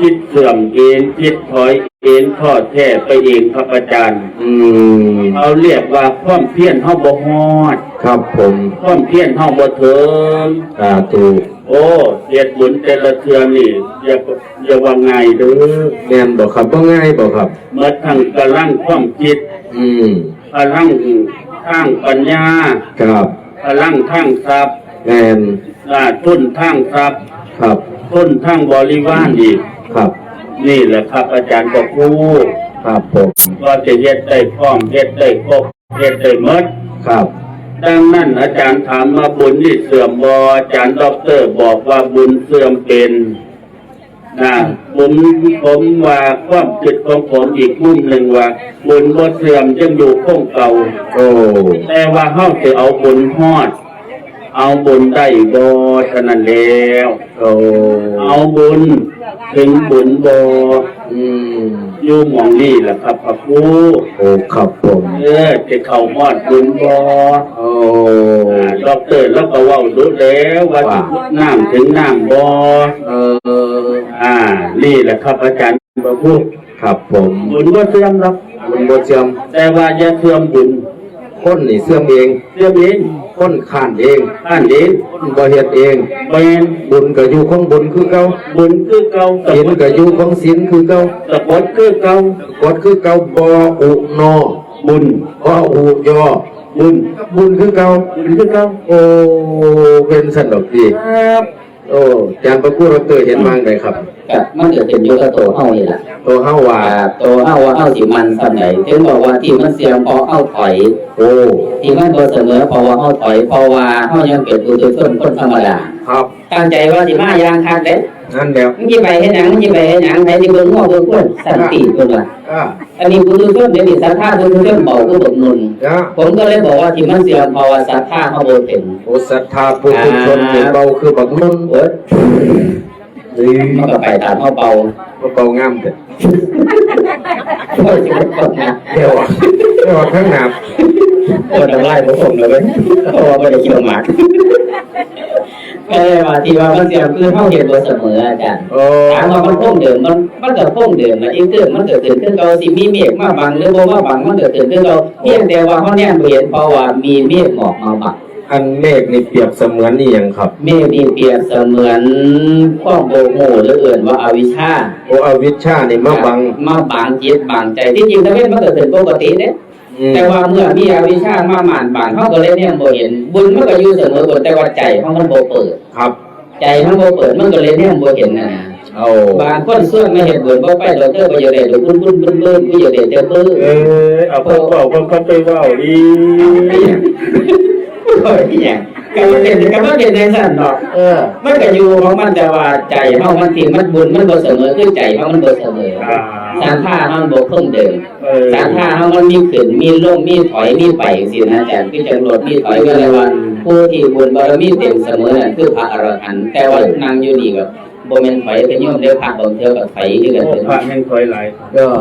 คิดเสื่อมเองคิดถอยเองทอดแท้ไปเองครับอาจารย์เขาเรียกว่าความเพียรเฮาบ่ฮอดครับผมความเพียรเฮาบ่ถึงถูกโอ้เฮ็ดบุญแต่ละเทื่อนี่อย่าว่าง่ายเด้อแม่นบ่ครับบ่ง่ายบ่ครับเมื่อทั้งกำลังความคิดพลังทางปัญญาครับพลังทางทรัพย์แม่นทุนทางทรัพย์ครับทุนทางบริวารอีกครับนี่แหละครับอาจารย์ก็พูดครับผมว่าจะเฮ็ดได้พร้อมเฮ็ดได้ครบเฮ็ดได้หมดครับดังนั้นอาจารย์ถามมาบุญนี่เสื่อมบ่อาจารย์ด็อกเตอร์บอกว่าบุญเสื่อมเป็นนะผมว่าความคิดของผมอีกมุมหนึ่งว่าบุญบ่เสื่อมยังอยู่คงเก่าแต่ว่าเฮาสิเอาบุญฮอดเอาบุญได้บ่ฉะนั้นแล้วเอาบุญถึงบุญบ่อยู่หม่องนี้แหละครับพระครูครับผมจะเข้าฮอดบุญบ่ด็อกเตอร์แล้วก็เว้ารู้แล้วว่าน้ำถึงน้ำบ่นี่แหละครับอาจารย์พระครูครับผมบุญบ่เสื่อมหรอกบุญบ่เสื่อมแต่ว่าอย่าเสื่อมบุญคนนี่เสื่อมเองคนข้านเองบ่เฮ็ดเองบุญก็อยู่ของบุญคือเก่าศีลก็อยู่ของศีลคือเก่ากฎคือเก่าบ่อุนอบุญบ่อุยอบุญคือเก่าโอ้เป็นสนุกดีครับโอ้อาจารย์ประครูดรเห็นมั่งได้ครับมันจะเป็นอยู่กับตัวเฮานี่ล่ะตัวเฮาว่าเฮาสิมันซำใดถึงบอกว่าที่มันเสียงเพราะเฮาถอยที่มันบ่เสมอเพราะว่าเฮาถอยเพราะว่าเฮายังเป็นปุถุชนคนธรรมดาครับตั้งใจว่าสิมาอย่างคักเด้นั่นแล้วมึงสิไปเฮ็ดหยังไปสิเบิ่งง้อเบิ่งคนสันติเพิ่นว่าอันนี้ปุถุชนเดี๋ยวนี้ศรัทธาปุถุชนเบาคือบ่นุนผมก็เลยบอกว่าที่มันเสียงเพราะว่าศรัทธาเฮาบ่เป็นศรัทธาปุถุชนเบาคือบ่นุนมันก็ไปตามเบางามเด้เดี๋ยวข้างหน้าทำไล่ผมเลยเพราะว่าไม่ได้เกี่ยวหมากว่าที่ว่ามันเสียคือเข้าเห็นโดยเสมออาจารย์ถามว่ามันคงเดิมมันเกิดคงเดิมมันอีกเกิดมันเกิดขึ้นเราสิมีเมฆมาบังหรือบ่มาบังมันเกิดขึ้นเราเพียงแต่ว่าเขาเนี่ยเห็นเพราะว่ามีเมฆหมอกมาบังอันเมฆนี่เปรียบเสมือนนี่ยังครับเมฆนี่เปรียบเสมือนข้อโมโหหรือเอื่นว่าอวิชชาอวิชชานี่มาบังจิตบังใจที่จริงถ้าเป็นมันเกิดขึ้นปกติเนี่ยแต่ว่าเมื่อมีอวิชชามาหม่านบางเขาก็เลยเนี่ยบ่เห็นบุญมันก็อยู่เสมอกันแต่ว่าใจของมันบ่เปิดครับใจมันบ่เปิดมันก็เลยเนี่ยบ่เห็นน่ะบางคนส่วนไม่เห็นบุญบ่ไปดอกเตอร์บ่อยู่ได้ดอกบุญบ่อยู่ได้เจ้าปื้อเอาเพิ่นเว้าเพิ่นก็ไปเว้าดีโอ้ยเนี่ยก็มันเป็นในสั่นเนาะมันก็อยู่ของมันแต่ว่าใจเฮามันสิมันบุญมันบ่เสมอคือใจเฮามันบ่เสมอศรัทธาเฮาบ่คงเดิมศรัทธาเฮามันมีขึ้นมีลงมีถอยมีไปจังซี่นะอาจารย์คือจังรถมีถอยก็เลยว่าผู้ที่บุญบารมีเต็มเสมอนั่นคือพระอรหันต์แต่ว่านั่งอยู่นี่ก็บ่แม่นถอยเป็นโยมเด้อพระบางเทื่อก็ถอยอยู่กันพระแห่งถอยหลาย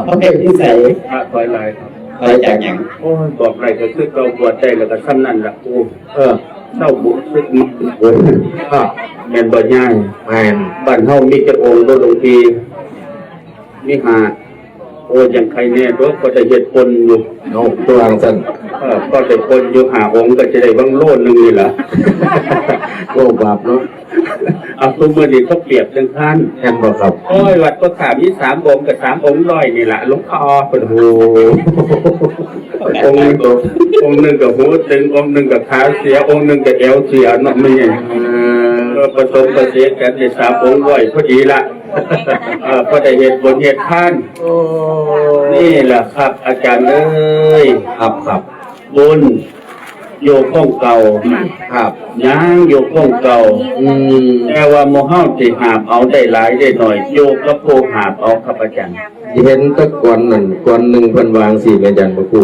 เพราะเป็นนิสัยพระถอยหลายครับถอยจากหยังโอ้ยบอกไรก็คือเราบวชได้แล้วก็ซ้ำนั่นล่ะโอ้เศร้าบุญซึกแม่นบ่ง่ายบ้านเฮามีแต่องค์หลวงพี่มีหาโอ้ยังใครแน่ตัวก็จะเฮ็ดคนอยู่ตัวอังซั่นก็จะคนอยู่หาองค์ก็จะได้บางโลนึงนี่ล่ะโอ้บาปเนาะเอาซุมื้อนี้เขาเปรียบจังซั่นแม่นบ่ครับโอ้ยวัดก็ถามมี3องค์กับ3องค์ร้อยนี่ล่ะหลวงพ่อเพิ่นโหองค์นึงก็หูตึงองค์นึงก็ขาเสียองค์นึงก็เอวเสียเนาะมันนี่ผสมประเสริฐกันได้3องค์ร้อยพอดีละพอได้เฮ็ดบุญเฮ็ดทานนี่แหละครับอาจารย์เอ้ยครับบุญโยคงเก่าครับยังโยคงเก่าแต่ว่าโมเฮาสิหาบเอาได้หลายได้หน่อยโยกับโพหาบเอาครับอาจารย์เห็นตะกวนนั่นกวนนึงเพิ่นวางสิแม่อาจารย์บ่ครู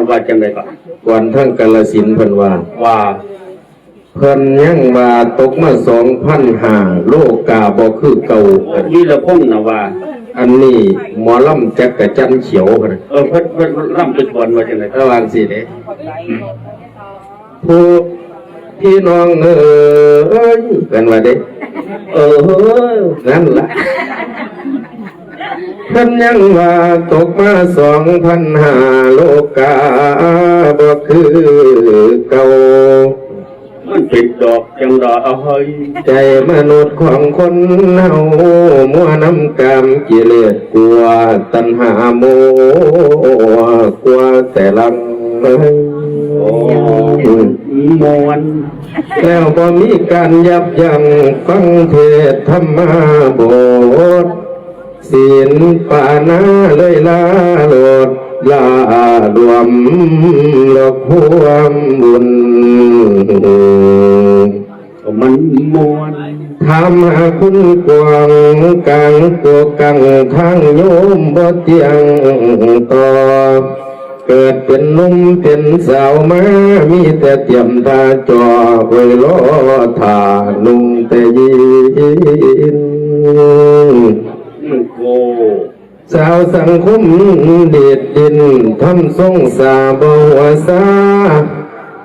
ว่าจังได๋ก็กวนทั้งกาฬสินธุ์เพิ่นว่าเพิ่นยังว่าตกมา2,500โลกาบ่คือเก่าวิรพงษ์น่ะว่าอันนี้หมอลำจักรจันทร์เขียวเพิ่นลำเป็นบอนว่าจังได๋ระวังสิเด้ผู้พี่น้องกันว่าเด้นั่นล่ะ ท่านยังว่าตกมา2,500 โลกาบ่คือเก่ามันผิดดอกจังรอเอาให้ ใจมนุษย์ของคนเฮามัวน้ำกามกิเลสกลัวตัณหาโมกลัวแต่ลัง โอ้มวน แล้วบ่มีการยับยั้งฟังเทศธรรมบทศีลปานาเลยลาโลดลารวมหลอกพวมบุญ มันมวน ทำหาคุณกวางกลางตัวกังทางโยมบ่เตียงต่อเกิดเป็นหนุ่มเป็นสาวมามีแต่เตรียมตาจอไว้รอท่านุ่งแต่ยิน มันโก สาวสังคมเด็ดดินทำทรงสาบ่หัวซา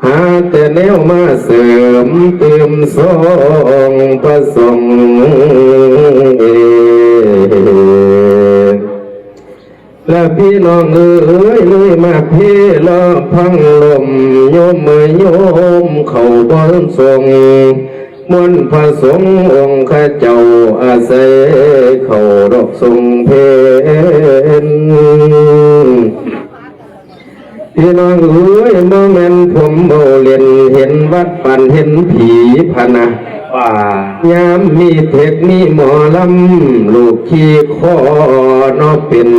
หาแต่แนวมาเสริมเติมสองผสมและพี่น้องเอ๋ยเลยมาเพลอพังลมโยมเมื่อโยมเขาบ่ทรงมนต์พระสงฆ์องค์ข้าเจ้าอาศัยเขาดอกทรงเพนพี่น้องเอ๋ยโมเมนผมโบเล่นเห็นวัดปันเห็นผีพะนะป่าย ามมีเทคมีหมอลำลูกขี้คอนอเป็น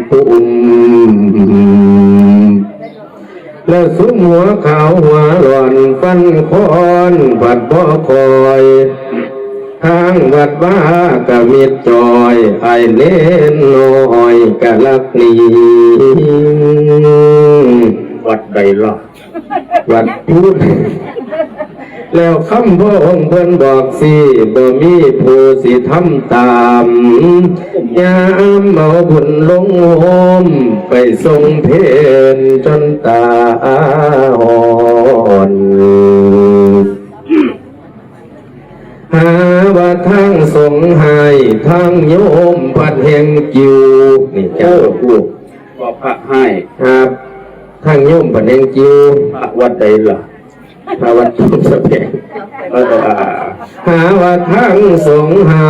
ปุ่มแล้วสุมหัวขาวหัวหล่อนฟันคอนบัดบ่คอยทางวัดว่ากะมิดจอยไอเน้นน้อยกะลักนี้ วัดใดล่ะ วัดพุทธแล้วคำพระองค์เพิ่นบอกสิบ่มีผู้สิทำตามยามเอาบุญลงโฮมไปทรงเพนจนตาหอนหาว่าทางสงฆ์ให้ทางโยมพัดแห่งกิวนี่เจ้าพูด ก็พระให้ ครับทางโยมพัดแห่งกิว พระวัดใดล่ะ พระวัดทุ่งสะแพงหาว่าทางสงฆ์ให้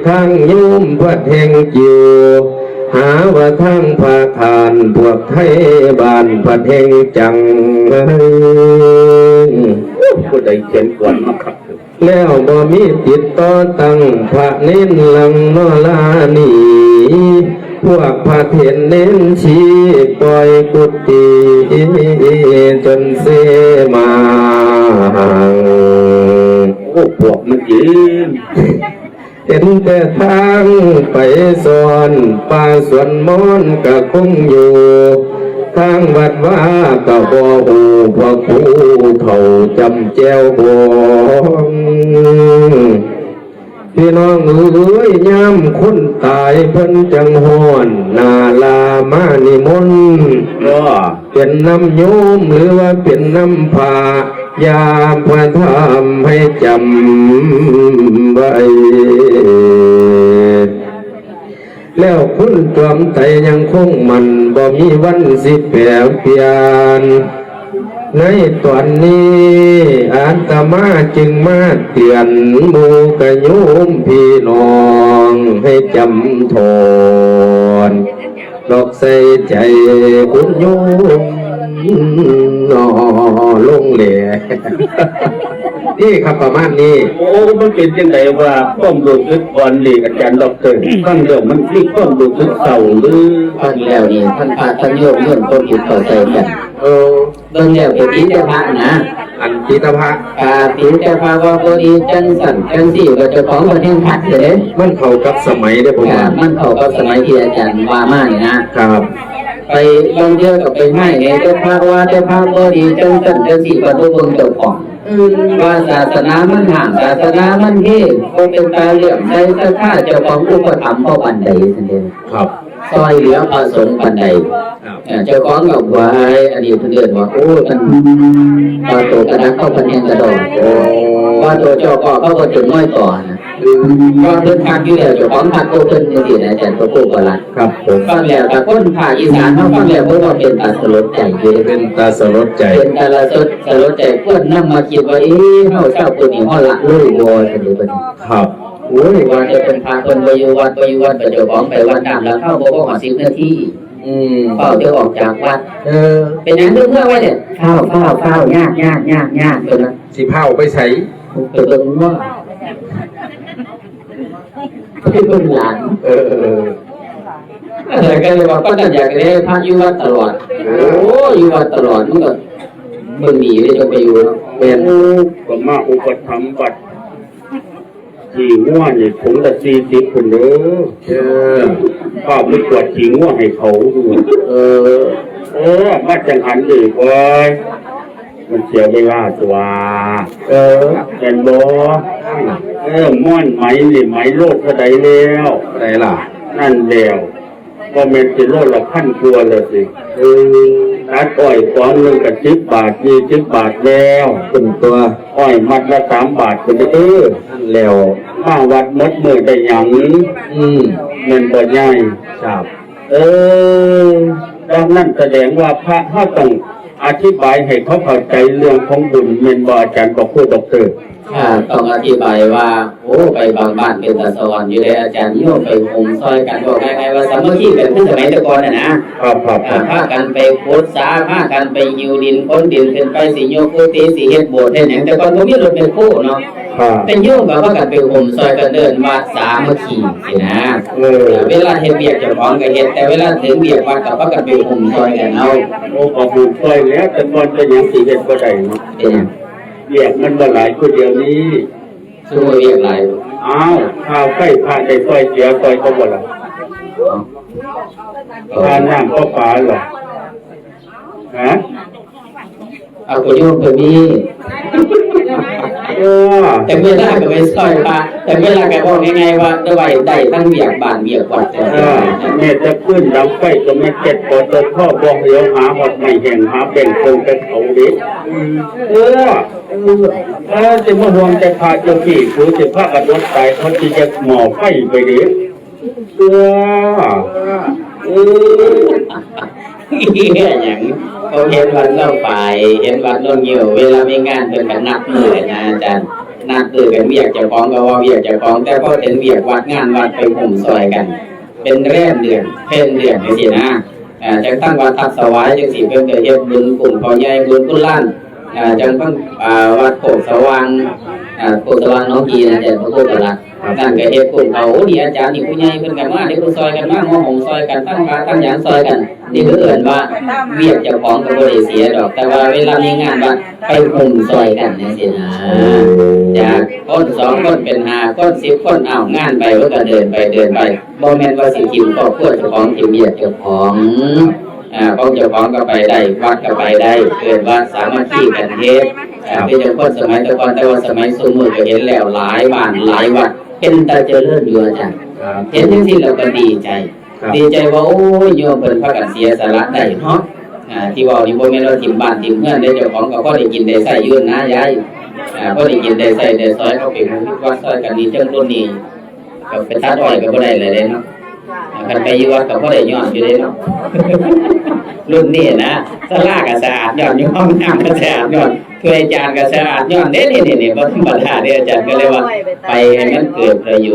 ทางโยมพัดแห่งกิวหาว่าทางพระทานพวกไทยบ้านพัดแห่งจัง ผู้ใดเขียนก่อนมาครับ แล้วบ่มีติดต่อตั้งพระเน้นลังนอลานีพวกพระเถรเน้นชี้ปล่อยกุฏิจนเสมา โอ้พวกมันกิน เห็นแต่ทางไปสอนป่าสวนมอนกะคงอยู่ทางวัดว่ากะบ่ฮู้พระครูเขาจำแจวบ่พี่น้องเอ๋ยยามคนตายเพิ่นจังฮ้อนนาลามานิมนต์ ก็ เป็นน้ำโยมหรือว่าเป็นน้ำผายามพระธรรมให้จำไว้แล้วคุณจอมไตยังคงมันบ่มีวันสิแปรเปลี่ยนในตอนนี้อาตมาจึงมาเตือนหมู่กะโยมพี่น้องให้จำทนดอกใส่ใจคุณโยมนอลงเหล่ นี่ครับประมาณนี้ โอ้มันเป็นยังไงว่าความรู้สึกก่อนนี่อาจารย์ดอกเตอร์ตั้งเรื่องมันมีความรู้สึกเศร้าหรือ ท่านแล้วนี่ท่านพระท่านโยมโยมคนจิตต่อใจกันเบิ่งแล้วเป็นอิทธิพระนะ อันทิตภะ อิทธิพระว่าบ่ดีจังสั่นจังสี่ก็เจ้าของประเทศพัดเด้ มันเข้ากับสมัยได้อผมว่า มันเข้ากับสมัยที่อาจารย์ว่ามานี่นะครับ ไปบางเทื่อกับไปให้เนี่ยเจ้าพระว่าเจ้าพระบ่ดีจังสั่นจังสี่ก็ต้องเบิ่งเจ้าของว่าศาสนามันห่างศาสนามันเท่บ่เป็นตาเหลี่ยมใจศรัทธาเจ้าของอุปถัมภ์บ่ปานใดซั่นเด้ ครับ ซอยเหลือพระสงฆ์ปันใดเจ้าของกับไว้อดีตเพื่อนว่าโอ้มันพอตัวกระดังเข้าพันยังกระโดดว่าตัวเจ้าก็เข้าก็ถึงน้อยต่อนะก็เดินทางอยู่แล้วเจ้าของพักตัวเพิ่นยังสินะแต่ตัวผู้ประหลัด ครับผม ฟังแล้วแต่คนภาคอีสานเขาฟังแล้วเพราะว่าเป็นตาสลดใจอยู่ เป็นตาสลดใจ เป็นตาสลดใจเพื่อนนั่งมาคิดว่าเฮาเจ้าตัวนี้ฮอดละเลยบ่จังได๋บัดนี้ ครับ โอ้ยว่าจะเป็นพาคนไปอยู่วัดไปเจ้าของไปวัดตามแล้วเข้าบ่ฮอด10 นาทีเฝ้าเดี๋ยวออกจากวัดเป็นหยังเรื่องไว้เนี่ยข้าวยากตัวนั้น สิเผาไปใส่ ไปเบิ่งว่าไปเบิ่งหลานก็เลยว่าก็อยากได้พระอยู่วัดตลอดโอ้อยู่วัดตลอดมันก็เบิ่งดีเลยจะไปอยู่เป็น ก็มาอุปถัมภ์วัดขี่ง่วนี่ผมละ40คนเด้อป้าไปตรวจขี่ง่วให้เขาดูมาจังหันดีกว่ามันเสียเวลาตัวเห็นบ่ม่อนไหมนี่ไหมโลดเท่าใดแล้วอะไรล่ะนั่นแล้วก็แม่นสิโลดละพันกว่าแล้วสิตัดอ้อยฟองนึงก็10 บาท20 บาทแล้วเป็นตัวอ้อยมัดละ3 บาทเป็นนั่นแล้วมาวัดมดมือได้หยังเงินบ่ใหญ่ครับดังนั้นแสดงว่าพระเฮาต้องอธิบายให้เขาเข้าใจเรื่องของบุญแม่นบ่อาจารย์ก็พูดดอกเตอร์ต้องอธิบายว่าโอ้ไปบางบ้านเป็นตาสวรรค์อยู่เลยอาจารย์โยมไปห่มซอยกันบอกง่ายๆว่าสามัคคีกันคือสมัยแต่ก่อนนะครับพากันไปขุดสาพากันไปยิวดินค้นดินขึ้นไปสิโยกุฏิสิเฮ็ดโบสถ์เฮ็ดหยังแต่ก่อนบ่มีรถเป็นคู่เนาะเป็นโยมก็พากันไปห่มซอยกันเดินวัดสามัคคีสินะเวลาเฮ็ดเวียกเจ้าของก็เฮ็ดแต่เวลาถึงเวียกวัดก็พากันไปห่มซอยกันเอาโอ้ก็ห่มซอยแล้วแต่ก่อนเป็นหยังสิเฮ็ดบ่ได้เนาะเรียกมันบ่หลายคนเดียวนี้ช่วยเรียกหลายอ้าวข้าวใกล้พาได้ซอยเสียซอยเขาบ่ล่ะทานน้ำก็ปลาเหรอฮะเอาไปโยมตัวนี้แต่เวลาก็ไปซอยปลาแต่เวลาก็บอกง่ายๆว่าได้ได้ทั้งเบียกบ้านเบียกวัดแม่จะขึ้นดังไฟก็ไม่เก็บปอดข้อบอกเดี๋ยวหาหอดไม่แห้งหาแบ่งคงกันเขาดิจะมาห่วงจะพาเจ้าพี่คือจะพากระโดดตายเขาจะหมอไฟไปดิอย่างเขาเห็นวันเล่าไปเห็นวันโน่นเหี่ยวเวลามีงานเป็นกันนักมือนะอาจารย์นักมือกันเวียกเจ้าของก็ว่าเวียกเจ้าของแต่พอเห็นเวียกวัดงานวัดไปห่มซอยกันเป็นแรมเดือนเพ่นเดือนนี่สินะจังตั้งวัดทับสวายจังสิเพิ่นจะเฮ็ดบุญกลุ่มพ่อใหญ่บุญกุล้านจังตั้งวัดโคกสว่างโคกสว่างน้องกีนะแต่พระโคกละนั่นก็เฮ็ดกลุ่มเขานี่อาจารย์นี่ผู้ใหญ่เพิ่นกันมาเดี๋ยวซอยกันมาหม้อหงซอยกันตั้งมาตั้งหยังซอยกันนี่คือเอิ้นว่าเวียกเจ้าของก็บ่ได้เสียดอกแต่ว่าเวลามีงานวัดไปห่มซอยกันจังซี่นะจากคน2คนเป็น5คน10คนเอางานไปก็เดินไปบ่แม่นว่าสิกินครอบครัวเจ้าของสิเวียกเจ้าของของเจ้าของก็ไปได้วัดก็ไปได้เกิดว่าสามัคคีกันเฮ็ดเป็นเจ้าคนสมัยแต่ก่อนแต่ว่าสมัยสมุนก็เห็นแล้วหลายบ้านหลายวัดเป็นตาเจริญอยู่อาจารย์เห็นจังซี่แล้วก็ดีใจว่าโอ้ยโยมเพิ่นพากันเสียสละได้เนาะที่ว่านี่บ่แม่นว่าทิ่มบ้านทิ่มเรือนได้เจ้าของก็พอได้กินได้ใช้อยู่นะยายพอได้กินได้ใช้ได้ซอยเขาเป็นวัดซอยกันนี่จังรุ่นนี้ก็ไปตัดอ้อยก็บ่ได้เลยเนาะคันไปอยู่วัดก็บ่ได้ย้อนอยู่เด้เนาะรุ่นนี้นะศาลาก็สะอาดย้อนอยู่ห้องน้ำก็สะอาดย้อนถ้วยจานก็สะอาดย้อนเด้นี่บ่ธรรมดาเด้อาจารย์ก็เลยว่าไปให้มันเกิดประโย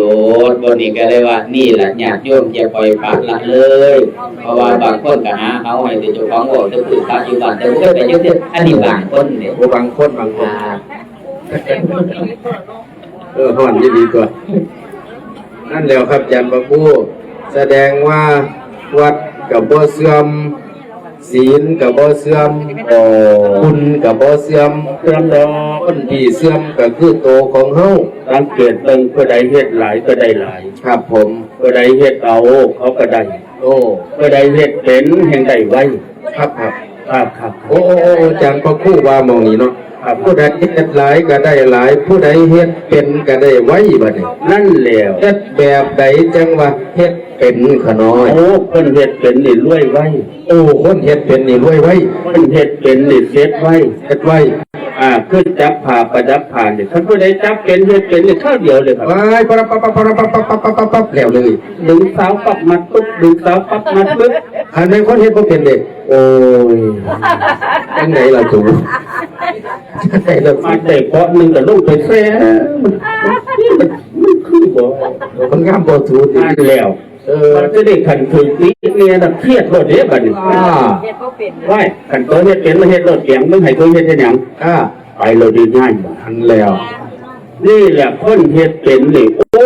ชน์บ่นี่ก็เลยว่านี่แหละญาติโยมอย่าปล่อยปละละเลยเพราะว่าบางคนก็หาเฮาให้แต่เจ้าของบ่จะคือพระอยู่บ้านแต่บ่เคยไปอยู่อันนี้บางคนนี่บางคนฮ้อนดีกว่านั่นแล้วครับอาจารย์ปะปูแสดงว่าวัดกับบ่เสื่อมศีลกับบ่เสื่อมคุณกับบ่เสื่อมแล้วคนที่เสื่อมก็คือโตของเฮาสังเกตเบิ่งผู้ใดเฮ็ดหลายก็ได้หลายครับผมผู้ใดเฮ็ดเอาเขาก็ได้ผู้ใดเฮ็ดเป็นแห่งได้ไว้ครับโอ้อาจารย์พระครูว่ามองนี้เนาะ ผู้ใดเฮ็ดหลายก็ได้หลายผู้ใดเฮ็ดเป็นก็ได้ไว้บัดนี้ นั่นแหละ เฮ็ดแบบใดจังว่าเฮ็ดเป็นขน้อย โอ้คนเฮ็ดเป็นนี่รวยไว้ โอ้คนเฮ็ดเป็นนี่รวยไว้ คนเฮ็ดเป็นนี่เซ็ตไว้ เฮ็ดไว้ คือจับผ่าประดับผ่านนี่ท่านผู้ใดจับเป็นเฮ็ดเป็นนี่ข้าวเดียวเลยครับ ไว้ปั๊บแล้วเลย ดึงสาวปักมัดปุ๊บดึงสาวปักมัดปุ๊บ คันเป็นคนเฮ็ดบ่เป็นเด้โอ้ยจังไดล่ะจูจังไดล่ะ มาแต่เกาะหนึ่งกับลูกไปแซ่มันคือบ่ มันงามบ่ถูก อ่านแล้วมันจะได้ขันถึงนี้เนี่ยนะเครียดรถเด้บัดนี้ว่าขันตัวเฮ็ดเป็นมาเฮ็ดรถเกียงมึงให้ตัวเฮ็ดได้หยังไปเราดีง่ายบ่ อันแล้ว นี่แหละคนเฮ็ดเป็นนี่โอ้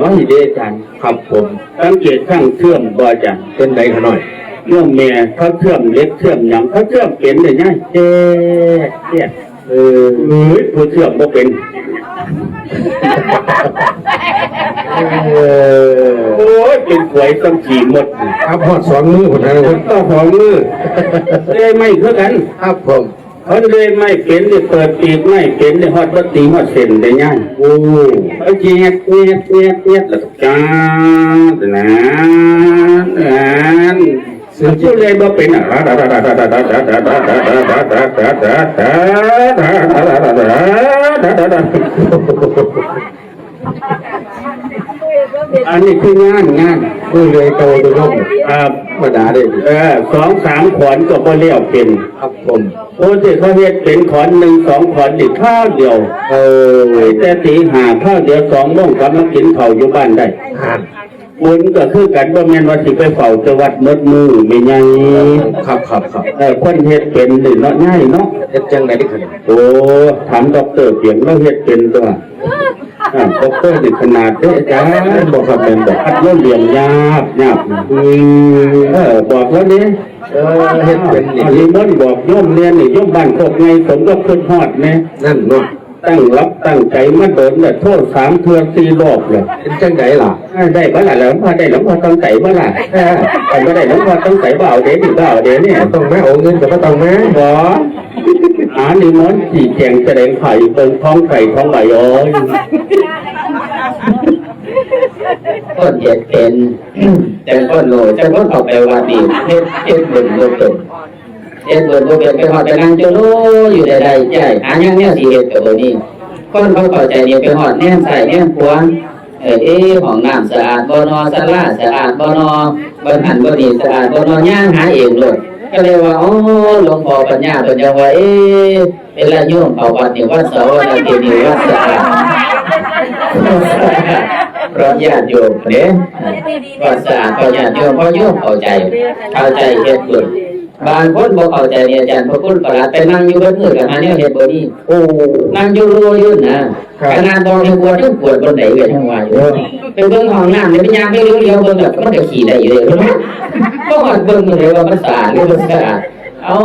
น้อยเด้จัน ครับผม สังเกตข้างเชื่อมบ่จัน เป็นไดขน้อย เรื่องแม่เขาเชื่อมเล็กเชื่อมหยังเขาเชื่อมเป็นได้ง่ายเจ๊เครียดผู้เชื่อมบ่เป็นโอ้ยเป็นหวยต้องขี่หมด ครับฮอด2มื้อพุ่นนะ คนต้องของมือเลยไม่คือกัน ครับผม เขาเลยไม่เป็นเนี่ยเปิดปีกไม่เป็นเนี่ยฮอดบัตตีฮอดเส้นได้ง่าย โอ้ ไอ้เจี๊ยบแล้วก็จ้าซึ่งผู้เลยบ่เป็นอันนี้คืองานมือเลยโตตัวน้อง ครับ มาด่าได้ 2-3 ขอนก็บ่เลี้ยวเป็น ครับผม โอ้ที่เขาเฮ็ดเป็นขอน1-2 ขอนนี่ข้าวเดียวแต่ตีหาข้าวเดียว2 โมงกลับมากินข้าวอยู่บ้านได้ ห่าน บุญก็คือกันบ่แม่นว่าสิไปเฝ้าจังหวัดมดมือไม่ใหญ่ ครับคนเฮ็ดเป็นนี่เนาะง่ายเนาะ เฮ็ดจังไดดิขนาด โอ้ถามดอกเตอร์เปียงแล้วเฮ็ดเป็นตัวดอกเตอร์นี่ขนาดเด้อาจารย์บอกครับเป็นบอกอัดแล้วเลี้ยงยากบอกแล้วนี่ เฮ็ดเป็นนี่ อันนี้มันบอกโยมเรียนนี่โยมบ้านโคกไงสมก็ขึ้นฮอดแน่ นั่นเนาะ ตั้งรับตั้งใจมาเดินเนี่ยโทษ3 เทื่อ 4 รอบเลย เป็นจังไดล่ะ ได้บ่ล่ะหลวงพ่อได้หลวงพ่อต้องใจบ่ล่ะแต่บ่ได้หลวงพ่อต้องใจบ่เอาเด้นี่บ่เอาเด้เนี่ย ต้องมาเอาเงินก็บ่ต้องมา บ่นิมนต์ที่แจงแสดงไข่เบิ่งท้องไข่ท้องไหลอ้อย คนเฮ็ดเป็นแต่คนโลแต่คนเข้าไปว่าดีเฮ็ดบุญบ่เป็นเฮ็ดบุญบ่เป็นไปฮอดไปนั่งโจโลอยู่ใดๆใจหาหยังแนวสิเฮ็ดก็บ่มีคนเขาเข้าใจนี่ไปฮอดแนมใส่แนมขวาห้องน้ำสะอาดบ่นอศาลาสะอาดบ่นอบ่หันบ่นี่สะอาดบ่นอย่างหาเองโลดก็เลยว่าอ๋อหลวงพ่อปัญญาเพิ่นยังว่าเป็นละโยมเข้าวัดนี่วัดเสาร์อาทิตย์นี่วัดสะอาดเพราะญาติโยมเนี่ยวัดสะอาดเพราะญาติโยมเพราะโยมเข้าใจเฮ็ดบุญบางคนบ่เข้าใจเนี่ยอาจารย์พระคุณประหลัดไปนั่งอยู่บนมือกับหาเนี่ยเฮ็ดบ่ดีโอ้นั่งอยู่รัวอยู่นะขนาดบ่ให้ปวดทั้งปวดบนไหนก็ทั้งว่าอยู่ไปเบิ่งห้องน้ำเนี่ยมันยามไปเร็วๆเบิ่งแบบมันก็ขี้ได้อยู่เลยก็ฮอดเบิ่งเลยว่ามันสะอาดหรือบ่สะอาดเอา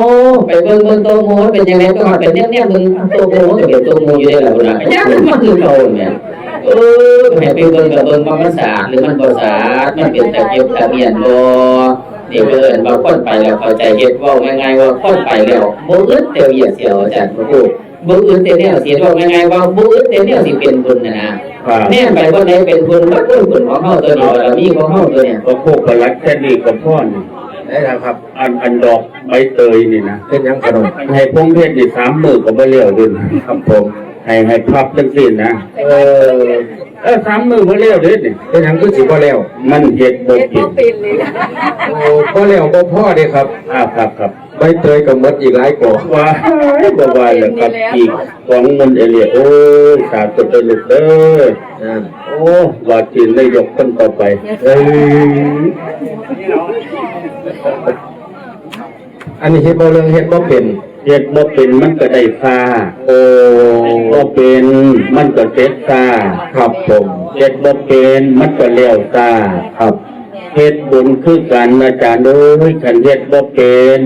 ไปเบิ่งตัวหมูเป็นจังได๋ก็ฮอดเป็นเนี่ยมึงตัวหมูก็เป็นตัวหมูอยู่ได้ล่ะพุ่นน่ะยังมันคือเก่าเนี่ยให้ไปเบิ่งก็เบิ่งว่ามันสะอาดหรือมันบ่สะอาดมันเป็นตะเกียบตะเมียนบ่นี่เพิ่นว่าคนไปแล้วเข้าใจเฮ็ดเว้าง่ายๆว่าคนไปแล้วบ่อึดเตียวเหยียดเสียวอาจารย์ผู้บ่อึดแต่แนวสิเว้าง่ายๆว่าบ่อึดแต่แนวสิเป็นบุญนะแน่ไปบ่ได้เป็นบุญบ่เป็นบุญของเฮาตัวนี้บารมีของเฮาตัวเนี่ย ก็โคกประหลัดแค่นี้ก็พอนี่ ได้แล้วครับ อันดอกใบเตยนี่นะ เป็นหยังขนม ให้พงเพชรนี่3 มื้อก็บ่เลี้ยวด้วยครับผมให้พับจังซี่นะ3 มื้อบ่เลี้ยวเด้นี่ เป็นหยังคือสิบ่แล้ว มันเฮ็ดบ่กิน โอ้บ่แล้วบ่พอเด้ครับ ครับ ใบเตยก็หมดอีกหลายกอ ว่าบ่ว่าแล้วครับอีกของมันเอเลียโอ้สาธุเด้อลูกเด้อ นั่น โอ้ว่าจีนได้ยกคนต่อไปอันนี้เฮ็ดบ่เรื่องเฮ็ดบ่เป็น เฮ็ดบ่เป็นมันก็ได้ซาโอ้บ่เป็นมันก็เจ็บซา ครับผม เฮ็ดบ่เป็นมันก็เลี้ยวซา ครับ เฮ็ดบุญคือกันอาจารย์เอ้ยคันเฮ็ดบ่เป็น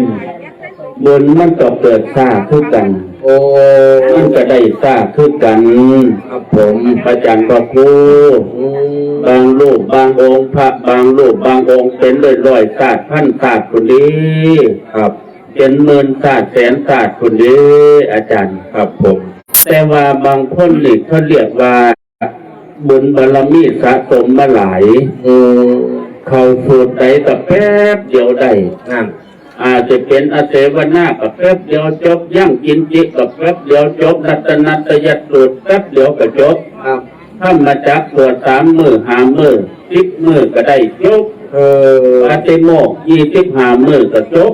บุญมันก็เกิดซาคือกัน โอ้ มันก็ได้ซาคือกัน ครับผม อาจารย์ก็ครู บางรูปบางองค์พระบางรูปบางองค์เป็นร้อยๆศาสตร์พันศาสตร์คนนี้ ครับ เป็นหมื่นศาสตร์แสนศาสตร์คนเด้ออาจารย์ ครับผม แต่ว่าบางคนนี่เขาเรียกว่าบุญบารมีสะสมมาหลาย อืม เขาสูตรใดกับแป๊บเดียวได้ นั่น อาจจะเป็นอาเสวนากับแป๊บเดียวจบย่างกินจิกับแป๊บเดียวจบนัตยัตสูตรแป๊บเดียวก็จบ ครับ ถ้ามาจักตัว3 มื้อ5 มื้อ10 มื้อก็ได้จบ อาติโมก25 มื้อก็จบ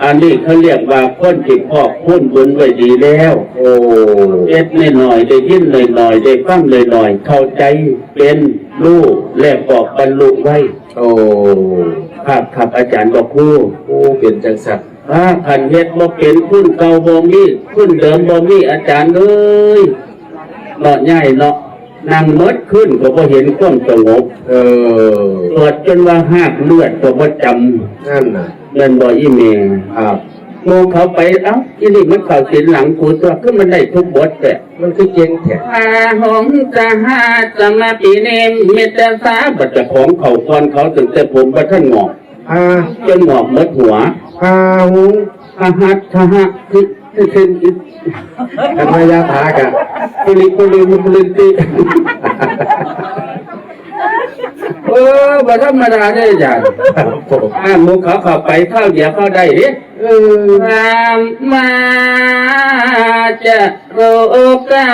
อันนี้เขาเรียกว่าคนที่พอกพูนบุญไว้ดีแล้ว โอ้ เอ็ดหน่อยๆได้ยินหน่อยๆได้ฟังหน่อยๆเข้าใจเป็นรู้และบอกบรรลุไว้ โอ้ ครับอาจารย์บอกครู โอ้เป็นจังสัตว์ ขันเฮ็ดบ่เป็นคุณเก่าบ่มีคุณเดิมบ่มีอาจารย์เอ้ยเนาะใหญ่เนาะนั่งมดขึ้นก็บ่เห็นความสงบตรวจจนว่าหากเลือดก็บ่จำ นั่นน่ะ เงินบ่อีเม ครับ โง่เขาไปเอ้าอีนี่มันเข้าศีลหลังกูตัวคือมันได้ทุกบทแต่ มันคือเก่งแท้ อาหงจะหาจะมาปีเนมเมตตาสาบัจของเขาก่อนเขาถึงแต่ผมบ่ทันงอก อา จนงอกหมดหัว อาหู อาหัตทหะคืออี กันมายาถากะ ปุริมุลินติบ่ธรรมดาได้จ้ะ ครับผม หมูเขาเข้าไปเข้าเดี๋ยวเข้าได้ดิมาจะโรกา